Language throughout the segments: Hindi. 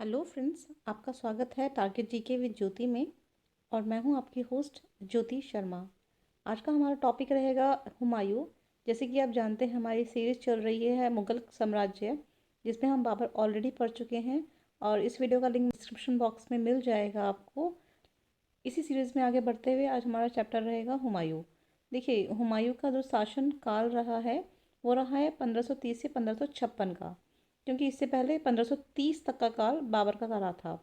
हेलो फ्रेंड्स, आपका स्वागत है टारगेट जीके विद ज्योति में। और मैं हूं आपकी होस्ट ज्योति शर्मा। आज का हमारा टॉपिक रहेगा हुमायूं। जैसे कि आप जानते हैं, हमारी सीरीज़ चल रही है मुगल साम्राज्य, जिसमें हम बाबर ऑलरेडी पढ़ चुके हैं। और इस वीडियो का लिंक डिस्क्रिप्शन बॉक्स में मिल जाएगा आपको। इसी सीरीज़ में आगे बढ़ते हुए आज हमारा चैप्टर रहेगा हुमायूं। देखिए, हुमायूं का जो शासन काल रहा है वो रहा है 1530 से 1556 का, क्योंकि इससे पहले 1530 तक का काल बाबर का रहा था।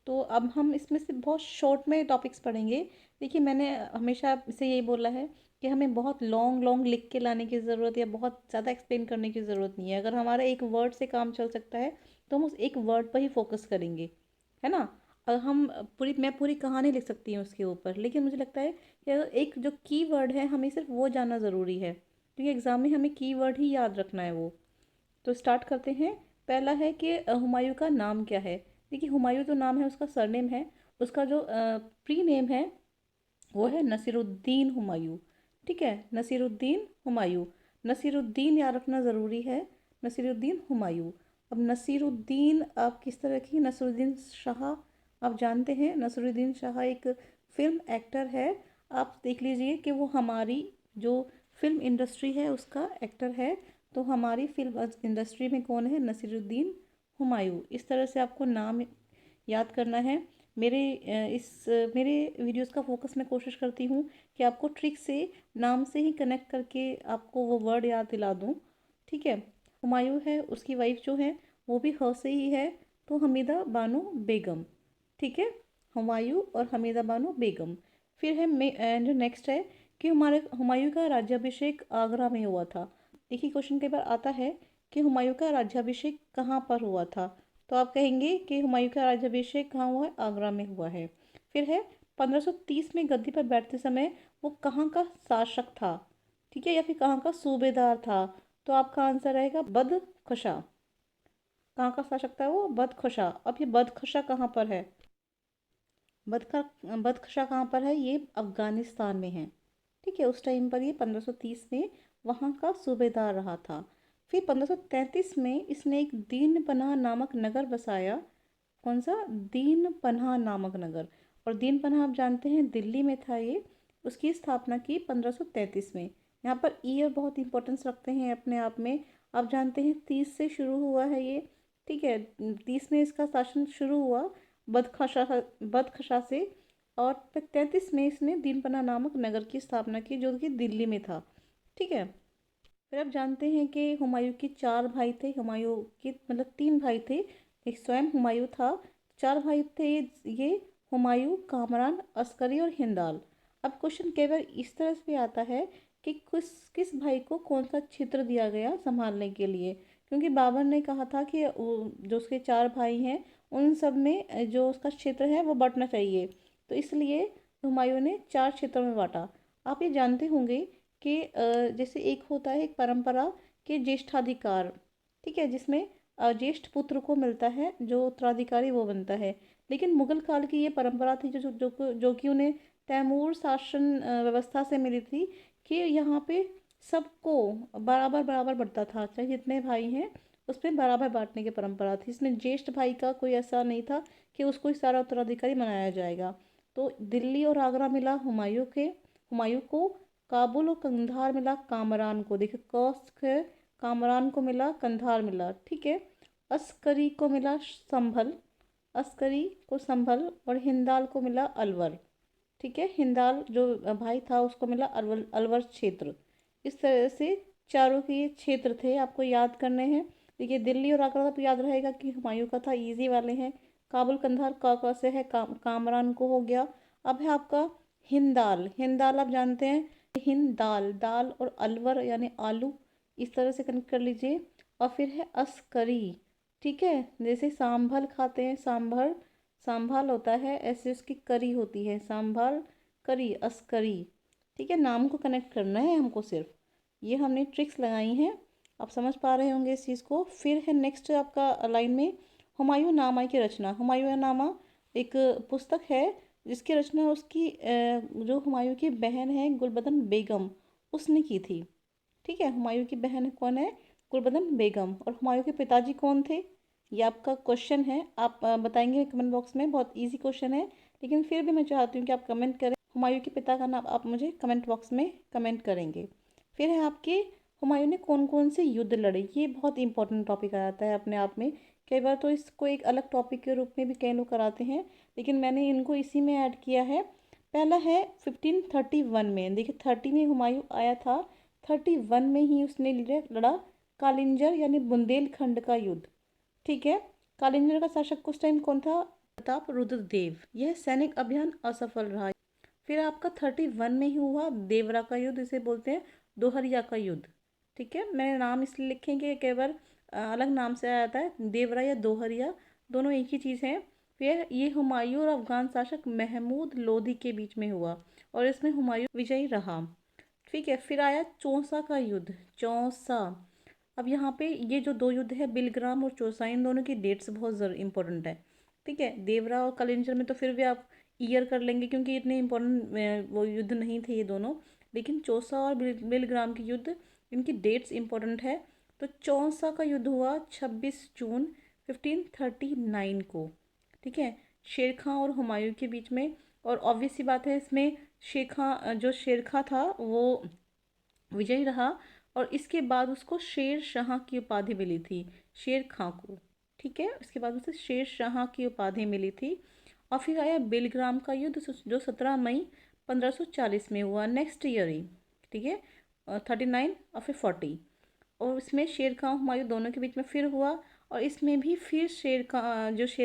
तो अब हम इसमें से बहुत शॉर्ट में टॉपिक्स पढ़ेंगे। देखिए, मैंने हमेशा से यही बोला है कि हमें बहुत लॉन्ग लॉन्ग लिख के लाने की ज़रूरत या बहुत ज़्यादा एक्सप्लेन करने की ज़रूरत नहीं है। अगर हमारा एक वर्ड से काम चल सकता है तो हम उस एक वर्ड पर ही फोकस करेंगे, है ना। हम मैं पूरी कहानी लिख सकती हूँ उसके ऊपर, लेकिन मुझे लगता है कि एक जो की वर्ड है हमें सिर्फ वो जानना ज़रूरी है, क्योंकि एग्ज़ाम में हमें की वर्ड ही याद रखना है वो। तो स्टार्ट करते हैं। पहला है कि हुमायूं का नाम क्या है। देखिए, हुमायूं जो नाम है उसका सरनेम है। उसका जो प्री नेम है वो है नसीरुद्दीन हुमायूं। ठीक है, नसीरुद्दीन हुमायूं। नसीरुद्दीन याद रखना ज़रूरी है। नसीरुद्दीन हुमायूं। अब नसीरुद्दीन आप किस तरह की, नसीरुद्दीन शाह आप जानते हैं। नसीरुद्दीन शाह एक फिल्म एक्टर है। आप देख लीजिए कि वो हमारी जो फिल्म इंडस्ट्री है उसका एक्टर है। तो हमारी फिल्म इंडस्ट्री में कौन है? नसीरुद्दीन हुमायूं। इस तरह से आपको नाम याद करना है। मेरे वीडियोस का फोकस मैं कोशिश करती हूँ कि आपको ट्रिक से नाम से ही कनेक्ट करके आपको वो वर्ड याद दिला दूँ। ठीक है। हुमायूं है, उसकी वाइफ जो है वो भी ह से ही है, तो हमीदा बानो बेगम। ठीक है, हुमायूं और हमीदा बानो बेगम। फिर है जो नेक्स्ट है कि हमारे हुमायूं का राज्याभिषेक आगरा में हुआ था। देखिए, क्वेश्चन कई बार आता है कि हुमायूं का राज्याभिषेक कहाँ पर हुआ था। तो आप कहेंगे कि हुमायूं का राज्याभिषेक कहाँ हुआ है? आगरा में हुआ है। फिर है 1530 में गद्दी पर बैठते समय वो कहाँ का शासक था, ठीक है, या फिर कहाँ का सूबेदार था। तो आपका आंसर रहेगा बदखशा। कहाँ का शासक था वो? बदखशा। अब ये बदखशा कहाँ पर है? बदखा बदखशा कहाँ पर है? ये अफगानिस्तान में है। ठीक है, उस टाइम पर ये 1530 में वहाँ का सूबेदार रहा था। फिर 1533 में इसने एक दीन पनाह नामक नगर बसाया। कौन सा? दीन पनाह नामक नगर। और दीन पनाह आप जानते हैं दिल्ली में था ये। उसकी स्थापना की 1533 में। यहाँ पर ईयर बहुत इंपॉर्टेंस रखते हैं अपने आप में। आप जानते हैं 30 से शुरू हुआ है ये। ठीक है, 30 में इसका शासन शुरू हुआ बदखशा बदखशा से। और फिर 33 में इसने दीन पनाह नामक नगर की स्थापना की, जो कि दिल्ली में था। ठीक है। फिर आप जानते हैं कि हुमायूं के चार भाई थे। हुमायूं के मतलब तीन भाई थे, एक स्वयं हुमायूं था। चार भाई थे ये, हुमायूं, कामरान, अस्करी और हिंदाल। अब क्वेश्चन कई बार इस तरह से आता है कि किस भाई को कौन सा क्षेत्र दिया गया संभालने के लिए, क्योंकि बाबर ने कहा था कि जो उसके चार भाई हैं उन सब में जो उसका क्षेत्र है वो बंटना चाहिए। तो इसलिए हुमायूं ने चार क्षेत्रों में बांटा। आप ये जानते होंगे कि जैसे एक होता है एक परंपरा के ज्येष्ठाधिकार। ठीक है, जिसमें ज्येष्ठ पुत्र को मिलता है, जो उत्तराधिकारी वो बनता है। लेकिन मुगल काल की ये परंपरा थी जो कि उन्हें तैमूर शासन व्यवस्था से मिली थी, कि यहाँ पे सबको बराबर बराबर बढ़ता था, चाहे जितने भाई हैं उसमें बराबर बांटने की परंपरा थी। इसमें ज्येष्ठ भाई का कोई ऐसा नहीं था कि उसको ही सारा उत्तराधिकारी बनाया जाएगा। तो दिल्ली और आगरा मिला हुमायूं को। काबुल और कंधार मिला कामरान को। देखिए, कॉस्ट है, कामरान को मिला, कंधार मिला। ठीक है। अस्करी को मिला संभल, अस्करी को संभल। और हिंदाल को मिला अलवर। ठीक है, हिंदाल जो भाई था उसको मिला अलवर, अलवर क्षेत्र। इस तरह से चारों के ये क्षेत्र थे, आपको याद करने हैं। देखिए, दिल्ली और आगरा तो याद रहेगा कि हुमायूं का था, इजी वाले हैं। काबुल कंधार का से है, कामरान को हो गया। अब है आपका हिंदाल। हिंदाल आप जानते हैं, हिंद दाल, दाल और अलवर यानी आलू, इस तरह से कनेक्ट कर लीजिए। और फिर है अस्करी। ठीक है, जैसे सांभर खाते हैं, सांभर सांभल होता है, ऐसे उसकी करी होती है, सांभर करी, अस्करी। ठीक है, नाम को कनेक्ट करना है हमको सिर्फ। ये हमने ट्रिक्स लगाई हैं, आप समझ पा रहे होंगे इस चीज़ को। फिर है नेक्स्ट आपका लाइन में हुमायूं नामा की रचना। हुमायूं नामा एक पुस्तक है जिसकी रचना उसकी जो हुमायूं की बहन है गुलबदन बेगम, उसने की थी। ठीक है, हुमायूं की बहन कौन है? गुलबदन बेगम। और हुमायूं के पिताजी कौन थे? ये आपका क्वेश्चन है, आप बताएंगे कमेंट बॉक्स में। बहुत इजी क्वेश्चन है, लेकिन फिर भी मैं चाहती हूँ कि आप कमेंट करें। हुमायूं के पिता का नाम आप मुझे कमेंट बॉक्स में कमेंट करेंगे। फिर है आपके, हुमायूं ने कौन कौन से युद्ध लड़े। ये बहुत इंपॉर्टेंट टॉपिक आ जाता है अपने आप में। कई बार तो इसको एक अलग टॉपिक के रूप में भी कई लोग कराते हैं, लेकिन मैंने इनको इसी में ऐड किया है। पहला है 1531 में। देखिए 30 में हुमायूं आया था, 31 में ही उसने लड़ा कालिंजर यानी बुंदेलखंड का युद्ध। ठीक है। कालिंजर का शासक उस टाइम कौन था? प्रताप रुद्रदेव। यह सैनिक अभियान असफल रहा। फिर आपका 31 में ही हुआ देवरा का युद्ध, इसे बोलते हैं दोहरिया का युद्ध। ठीक है, मैंने नाम इसलिए लिखेंगे, कई बार अलग नाम से आ जाता है, देवरा या दोहरिया दोनों एक ही चीज़ है। फिर ये हुमायूं और अफगान शासक महमूद लोधी के बीच में हुआ और इसमें हुमायूं विजयी रहा। ठीक है। फिर आया चौसा का युद्ध, चौसा। अब यहाँ पे ये जो दो युद्ध है, बिलग्राम और चौसा, इन दोनों की डेट्स बहुत इंपॉर्टेंट है। ठीक है। देवरा और कलिंजर में तो फिर भी आप ईयर कर लेंगे, क्योंकि इतने इम्पोर्टेंट वो युद्ध नहीं थे ये दोनों। लेकिन चौसा और बिलग्राम की युद्ध, इनकी डेट्स इंपॉर्टेंट है। तो चौसा का युद्ध हुआ 26 जून 1539 को। ठीक है। शेर खां और हुमायूं के बीच में। और ऑब्वियस सी बात है, इसमें जो शेर खां था वो विजयी रहा, और इसके बाद उसको शेर शाह की उपाधि मिली थी, शेर खां को। ठीक है। इसके बाद उसे शेर शाह की उपाधि मिली थी। और फिर आया बिलग्राम का युद्ध, जो 17 मई 1540 में हुआ, नेक्स्ट ईयर ही। ठीक है। 39 और फिर 40। और इसमें शेर खां हुमायूं दोनों के बीच में फिर हुआ। और इसमें भी फिर शेर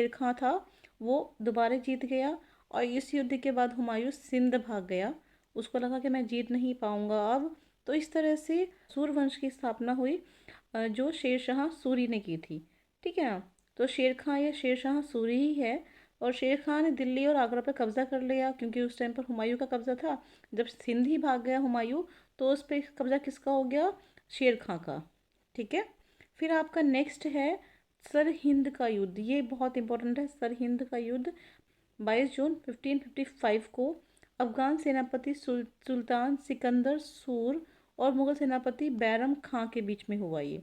खां था वो दोबारा जीत गया। और इस युद्ध के बाद हुमायूं सिंध भाग गया। उसको लगा कि मैं जीत नहीं पाऊंगा अब। तो इस तरह से सूर्यवंश की स्थापना हुई, जो शेरशाह सूरी ने की थी। ठीक है ना। तो शेर खां या शेरशाह सूरी ही है। और शेर खां ने दिल्ली और आगरा पर कब्जा कर लिया, क्योंकि उस टाइम पर हुमायूं का कब्जा था। जब सिंध ही भाग गया हुमायूं, तो उस पर कब्जा किसका हो गया? शेर खां का। ठीक है। फिर आपका नेक्स्ट है सरहिंद का युद्ध। ये बहुत इंपॉर्टेंट है, सरहिंद का युद्ध 22 जून 1555 को अफगान सेनापति सुल्तान सिकंदर सूर और मुगल सेनापति बैरम खां के बीच में हुआ ये।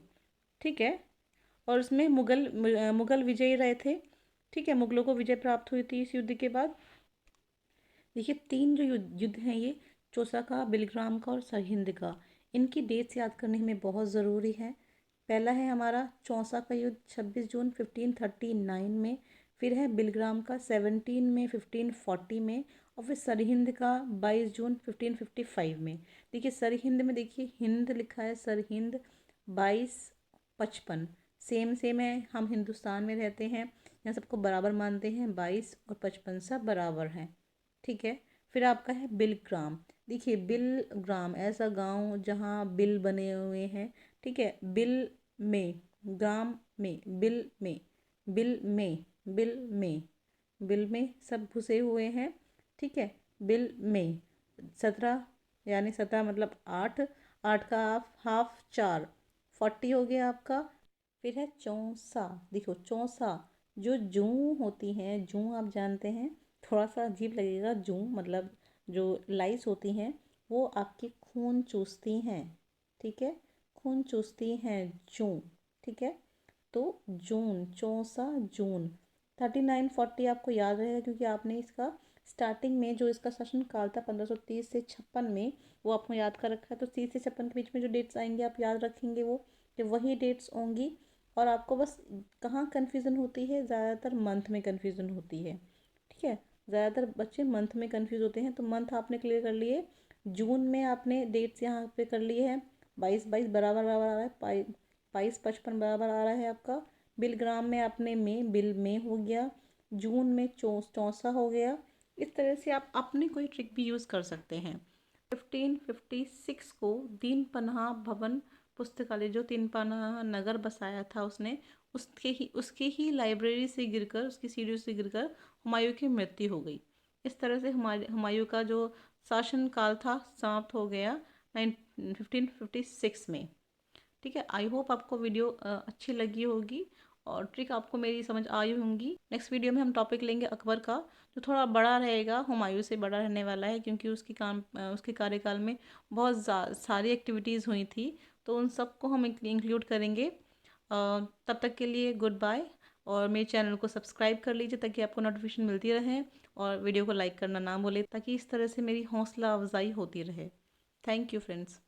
ठीक है। और इसमें मुगल विजयी रहे थे। ठीक है, मुगलों को विजय प्राप्त हुई थी इस युद्ध के बाद। देखिए 3 जो युद्ध हैं ये, चौसा का, बिलग्राम का और सरहिंद का, इनकी डेट्स याद करने में बहुत ज़रूरी है। पहला है हमारा चौसा का युद्ध 26 जून 1539 में। फिर है बिलग्राम का 17 में 1540 में। और फिर सरहिंद का 22 जून 1555 में। देखिए सरहिंद में, देखिए हिंद लिखा है, सरहिंद 2255, सेम सेम है। हम हिंदुस्तान में रहते हैं, यहाँ सबको बराबर मानते हैं, 22 और 55 सब बराबर हैं। ठीक है। फिर आपका है बिलग्राम। देखिए बिलग्राम ऐसा गांव जहाँ बिल बने हुए हैं। ठीक है। बिल में, ग्राम में, बिल में, बिल में, बिल में, बिल में सब घुसे हुए हैं। ठीक है। बिल में 17, यानी 17 मतलब 8, 8 का हाफ, हाफ 4, 40 हो गया आपका। फिर है चौसा। देखो चौसा, जो जूं होती हैं, जूं आप जानते हैं, थोड़ा सा अजीब लगेगा, जूं मतलब जो लाइस होती हैं, वो आपके खून चूसती हैं। ठीक है। खून चूसती हैं जूं। ठीक है। तो जून, चौसा जून। 3940 आपको याद रहेगा, क्योंकि आपने इसका स्टार्टिंग में जो इसका शासन काल था 1530 से 56 में, वो आपको याद कर रखा है। तो 30 से 56 के बीच में जो डेट्स आएंगे आप याद रखेंगे, वो कि वही डेट्स होंगी। और आपको बस कहाँ कन्फ्यूज़न होती है? ज़्यादातर मंथ में कन्फ्यूज़न होती है। ठीक है। ज़्यादातर बच्चे मंथ में कन्फ्यूज़ होते हैं, तो मंथ आपने क्लियर कर लिए। जून में आपने डेट्स यहाँ पे कर लिए हैं, 22 22 बराबर बराबर आ रहा है, 22 55 बराबर आ रहा है आपका। बिलग्राम में आपने बिल में हो गया। जून में चौसा हो गया। इस तरह से आप अपनी कोई ट्रिक भी यूज़ कर सकते हैं। 1556 को दीन पनाह भवन पुस्तकालय, जो तीन पनाह नगर बसाया था उसने, उसके ही लाइब्रेरी से गिरकर, उसकी सीढ़ियों से गिरकर हुमायूं की मृत्यु हो गई। इस तरह से हुमायूं का जो शासन काल था समाप्त हो गया 1556 में। ठीक है। आई होप आपको वीडियो अच्छी लगी होगी और ट्रिक आपको मेरी समझ आई होंगी। नेक्स्ट वीडियो में हम टॉपिक लेंगे अकबर का, जो थोड़ा बड़ा रहेगा, हुमायूं से बड़ा रहने वाला है, क्योंकि उसके कार्यकाल में बहुत सारी एक्टिविटीज़ हुई थी, तो उन सबको हम इंक्लूड करेंगे। तब तक के लिए गुड बाय। और मेरे चैनल को सब्सक्राइब कर लीजिए ताकि आपको नोटिफिकेशन मिलती रहे, और वीडियो को लाइक करना ना भूलें ताकि इस तरह से मेरी हौसला अफजाई होती रहे। Thank you friends.